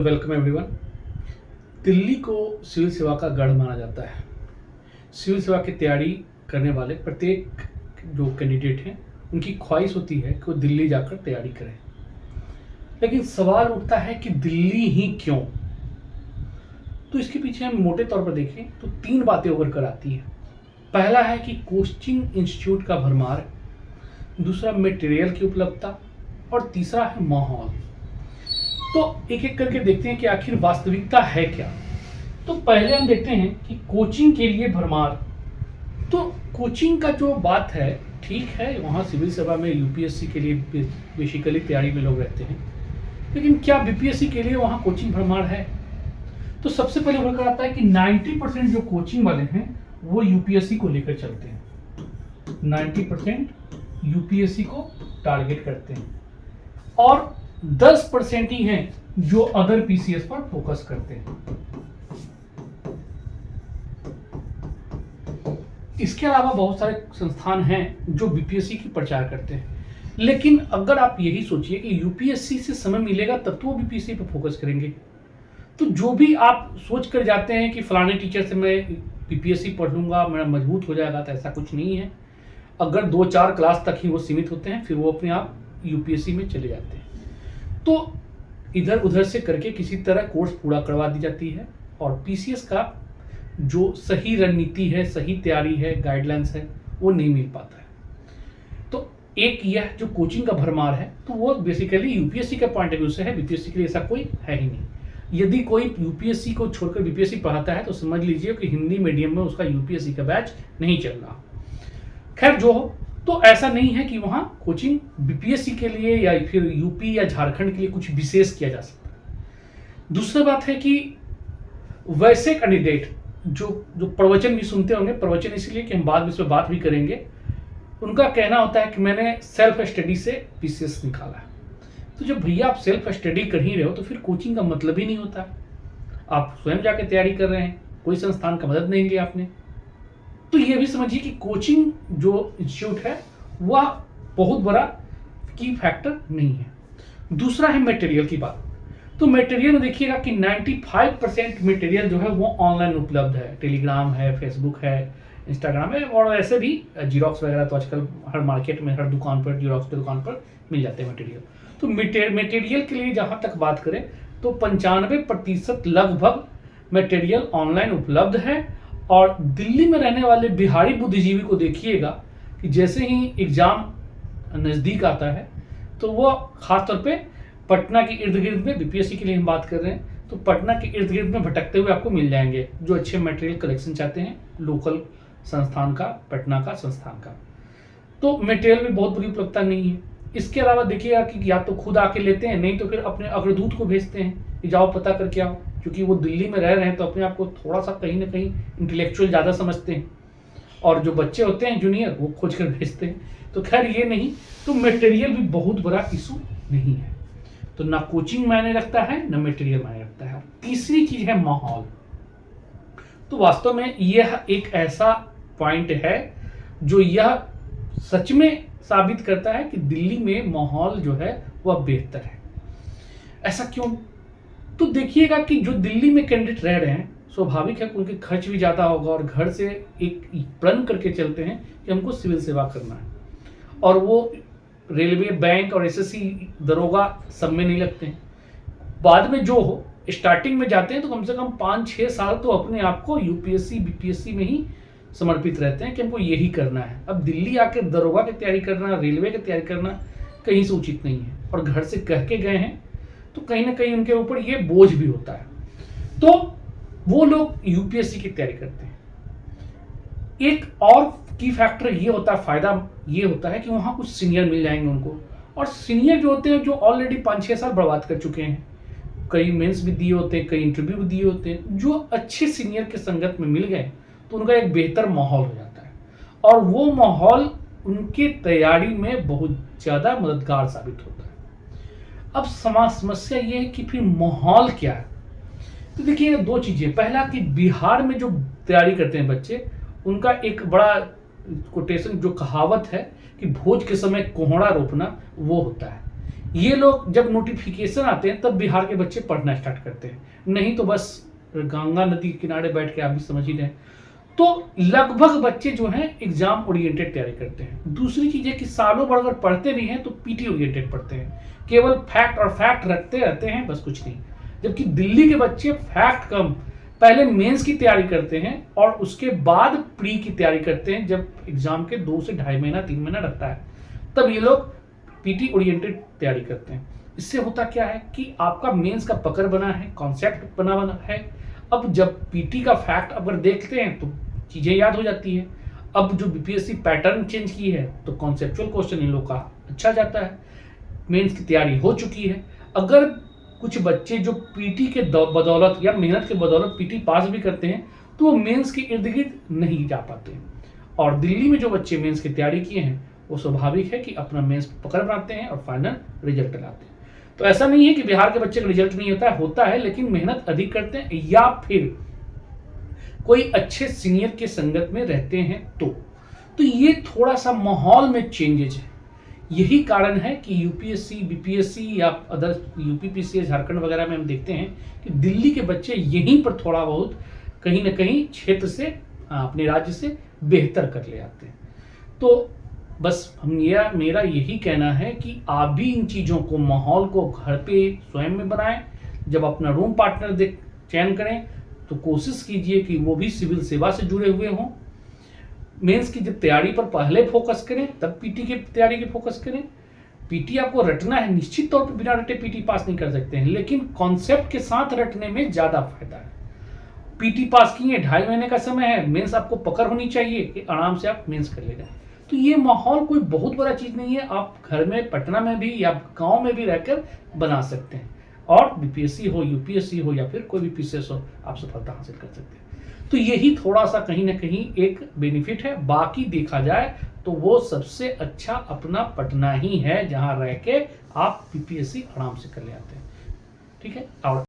Welcome everyone. Delhi को civil सेवा का गढ़ माना जाता है। सिविल सेवा की तैयारी करने वाले प्रत्येक जो कैंडिडेट हैं उनकी ख्वाहिश होती है कि वो दिल्ली जाकर तैयारी करें, लेकिन सवाल उठता है कि दिल्ली ही क्यों। तो इसके पीछे हम मोटे तौर पर देखें तो तीन बातें उभर कर आती हैं। पहला है कि कोचिंग इंस्टीट्यूट का भरमार, दूसरा मटेरियल की उपलब्धता और तीसरा है माहौल। तो एक एक करके देखते हैं कि आखिर वास्तविकता है क्या। तो पहले हम देखते हैं कि कोचिंग के लिए भरमार। तो कोचिंग का जो बात है, ठीक है, वहाँ सिविल सेवा में यूपीएससी के लिए बेसिकली तैयारी में लोग रहते हैं, लेकिन क्या बीपीएससी के लिए वहाँ कोचिंग भरमार है? तो सबसे पहले उभर कर आता है कि 90% जो कोचिंग वाले हैं वो यूपीएससी को लेकर चलते हैं। 90% यूपीएससी को टारगेट करते हैं और 10% ही हैं जो अदर पीसीएस पर फोकस करते हैं। इसके अलावा बहुत सारे संस्थान हैं जो बीपीएससी की प्रचार करते हैं, लेकिन अगर आप यही सोचिए कि यूपीएससी से समय मिलेगा तब तो वो बीपीएससी पर फोकस करेंगे। तो जो भी आप सोच कर जाते हैं कि फलाने टीचर से मैं बीपीएससी पढ़ लूंगा, मेरा मजबूत हो जाएगा, तो ऐसा कुछ नहीं है। अगर 2-4 क्लास तक ही वो सीमित होते हैं, फिर वो अपने आप यूपीएससी में चले जाते हैं। तो इधर उधर से करके किसी तरह कोर्स पूरा करवा दी जाती है और पीसीएस का जो सही रणनीति है, सही तैयारी है, गाइडलाइंस है, वो नहीं मिल पाता है। तो एक यह जो कोचिंग का भरमार है, तो वो बेसिकली यूपीएससी के पॉइंट ऑफ व्यू से है, बीपीएससी के लिए ऐसा कोई है ही नहीं। यदि कोई यूपीएससी को छोड़कर बीपीएससी पढ़ाता है तो समझ लीजिए कि हिंदी मीडियम में उसका यूपीएससी का बैच नहीं चल रहा। खैर जो हो, तो ऐसा नहीं है कि वहाँ कोचिंग बीपीएससी के लिए या फिर यूपी या झारखंड के लिए कुछ विशेष किया जा सकता है। दूसरी बात है कि वैसे कैंडिडेट जो प्रवचन भी सुनते होंगे, प्रवचन इसलिए कि हम बाद में इस पर बात भी करेंगे, उनका कहना होता है कि मैंने सेल्फ स्टडी से पीसीएस निकाला है। तो जब भैया आप सेल्फ स्टडी कर ही रहे हो तो फिर कोचिंग का मतलब ही नहीं होता। आप स्वयं जाके तैयारी कर रहे हैं, कोई संस्थान का मदद नहीं लिया आपने। तो ये भी समझिए कि कोचिंग जो इंस्टीट्यूट है वह बहुत बड़ा की फैक्टर नहीं है। दूसरा है मटेरियल की बात। तो मटेरियल में देखिएगा कि 95% मटेरियल जो है वो ऑनलाइन उपलब्ध है। टेलीग्राम है, फेसबुक है, इंस्टाग्राम है, और ऐसे भी जीरोक्स वगैरह तो आजकल हर मार्केट में, हर दुकान पर, जीरोक्स की दुकान पर मिल जाते हैं मटेरियल। तो मटेरियल के लिए जहाँ तक बात करें तो 95% लगभग मटेरियल ऑनलाइन उपलब्ध है। और दिल्ली में रहने वाले बिहारी बुद्धिजीवी को देखिएगा कि जैसे ही एग्जाम नज़दीक आता है तो वो खासतौर पे पटना के इर्द गिर्द में, बीपीएससी के लिए हम बात कर रहे हैं, तो पटना के इर्द गिर्द में भटकते हुए आपको मिल जाएंगे जो अच्छे मटेरियल कलेक्शन चाहते हैं, लोकल संस्थान का, पटना का संस्थान का। तो मटेरियल में बहुत बड़ी उपलब्धता नहीं है। इसके अलावा देखिएगा कि या तो खुद आके लेते हैं, नहीं तो फिर अपने अग्रदूत को भेजते हैं कि जाओ पता करके आओ, क्योंकि वो दिल्ली में रह रहे हैं तो अपने आप को थोड़ा सा कहीं ना कहीं इंटेलेक्चुअल ज़्यादा समझते हैं, और जो बच्चे होते हैं जूनियर वो खोज कर भेजते हैं। तो खैर ये नहीं, तो मटेरियल भी बहुत बड़ा इशू नहीं है। तो ना कोचिंग मायने रखता है, ना मटेरियल मायने रखता है। तीसरी चीज है माहौल। तो वास्तव में यह एक ऐसा पॉइंट है जो यह सच में साबित करता है कि दिल्ली में माहौल जो है वह बेहतर है। ऐसा क्यों? तो देखिएगा कि जो दिल्ली में कैंडिडेट रह रहे हैं, स्वाभाविक है कि उनके खर्च भी ज़्यादा होगा और घर से एक प्रण करके चलते हैं कि हमको सिविल सेवा करना है, और वो रेलवे, बैंक और एसएससी, दरोगा सब में नहीं लगते हैं। बाद में जो हो, स्टार्टिंग में जाते हैं तो कम से कम 5-6 साल तो अपने आप को यूपीएससी बीपीएससी में ही समर्पित रहते हैं कि हमको यही करना है। अब दिल्ली आके दरोगा की तैयारी करना, रेलवे की तैयारी करना कहीं से उचित नहीं है, और घर से कह के गए हैं तो कहीं ना कहीं उनके ऊपर ये बोझ भी होता है। तो वो लोग यूपीएससी की तैयारी करते हैं। एक और की फैक्टर ये होता है, फायदा ये होता है कि वहाँ कुछ सीनियर मिल जाएंगे उनको, और सीनियर जो होते हैं जो ऑलरेडी 5-6 साल बर्बाद कर चुके हैं, कई मेंस भी दिए होते हैं, कई इंटरव्यू भी दिए होते हैं, जो अच्छे सीनियर के संगत में मिल गए तो उनका एक बेहतर माहौल हो जाता है, और वो माहौल उनके तैयारी में बहुत ज़्यादा मददगार साबित होता है। अब समस्या ये है कि फिर माहौल क्या है? तो देखिए दो चीज़ें। पहला कि बिहार में जो तैयारी करते हैं बच्चे, उनका एक बड़ा कोटेशन, जो कहावत है कि भोज के समय कोहड़ा रोपना, वो होता है ये लोग जब नोटिफिकेशन आते हैं तब बिहार के बच्चे पढ़ना स्टार्ट करते हैं, नहीं तो बस गंगा नदी के किनारे बैठ के आप भी समझ ही रहे हैं। तो लगभग बच्चे जो हैं एग्जाम ओरिएंटेड तैयारी करते हैं। दूसरी चीज है कि सालों भर अगर पढ़ते भी हैं तो पीटी ओरिएंटेड पढ़ते हैं, केवल फैक्ट और फैक्ट रखते रहते हैं, बस कुछ नहीं। जबकि दिल्ली के बच्चे फैक्ट कम, पहले मेंस की तैयारी करते हैं और उसके बाद प्री की तैयारी करते हैं। जब एग्जाम के 2 से 2.5 महीना 3 महीना लगता है तब ये लोग पीटी ओरिएंटेड तैयारी करते हैं। इससे होता क्या है कि आपका मेंस का पकड़ बना है, कॉन्सेप्ट बना है। अब जब पीटी का फैक्ट अगर देखते हैं तो चीजें याद हो जाती है। अब जो बीपीएससी पैटर्न चेंज की है तो कॉन्सेप्चुअल क्वेश्चन इन लोग का अच्छा जाता है, मेंस की तैयारी हो चुकी है। अगर कुछ बच्चे जो पीटी के बदौलत या मेहनत के बदौलत पीटी पास भी करते हैं तो वो मेंस के इर्द गिर्द नहीं जा पाते। और दिल्ली में जो बच्चे मेंस की तैयारी किए हैं वो स्वाभाविक है कि अपना मेंस पकड़ बनाते हैं और फाइनल रिजल्ट लाते हैं। तो ऐसा नहीं है कि बिहार के बच्चे का रिजल्ट नहीं होता है, लेकिन मेहनत अधिक करते हैं या फिर कोई अच्छे सीनियर के संगत में रहते हैं तो ये थोड़ा सा माहौल में चेंजेज है। यही कारण है कि यूपीएससी, बीपीएससी या अदर यूपीपीसीएस, झारखंड वगैरह में हम देखते हैं कि दिल्ली के बच्चे यहीं पर थोड़ा बहुत कहीं ना कहीं क्षेत्र से, अपने राज्य से बेहतर कर ले आते हैं। तो बस मेरा यही कहना है कि आप भी इन चीज़ों को, माहौल को घर पे स्वयं में बनाएं। जब अपना रूम पार्टनर चयन करें तो कोशिश कीजिए कि वो भी सिविल सेवा से जुड़े हुए हों। मेंस की जब तैयारी पर पहले फोकस करें तब पीटी की तैयारी की फोकस करें। पीटी आपको रटना है, निश्चित तौर पर बिना रटे पीटी पास नहीं कर सकते हैं, लेकिन कॉन्सेप्ट के साथ रटने में ज्यादा फायदा है। पीटी पास किए, 2.5 महीने का समय है, मेंस आपको पकड़ होनी चाहिए कि आराम से आप मेंस कर ले जाए। तो ये माहौल कोई बहुत बड़ा चीज नहीं है, आप घर में, पटना में भी या गांव में भी रहकर बना सकते हैं और बीपीएससी हो, यूपीएससी हो या फिर कोई भी पीसीएस हो, आप सफलता हासिल कर सकते हैं। तो यही थोड़ा सा कहीं ना कहीं एक बेनिफिट है। बाकी देखा जाए तो वो सबसे अच्छा अपना पटना ही है, जहां रह के आप बीपीएससी आराम से कर ले आते हैं। ठीक है। और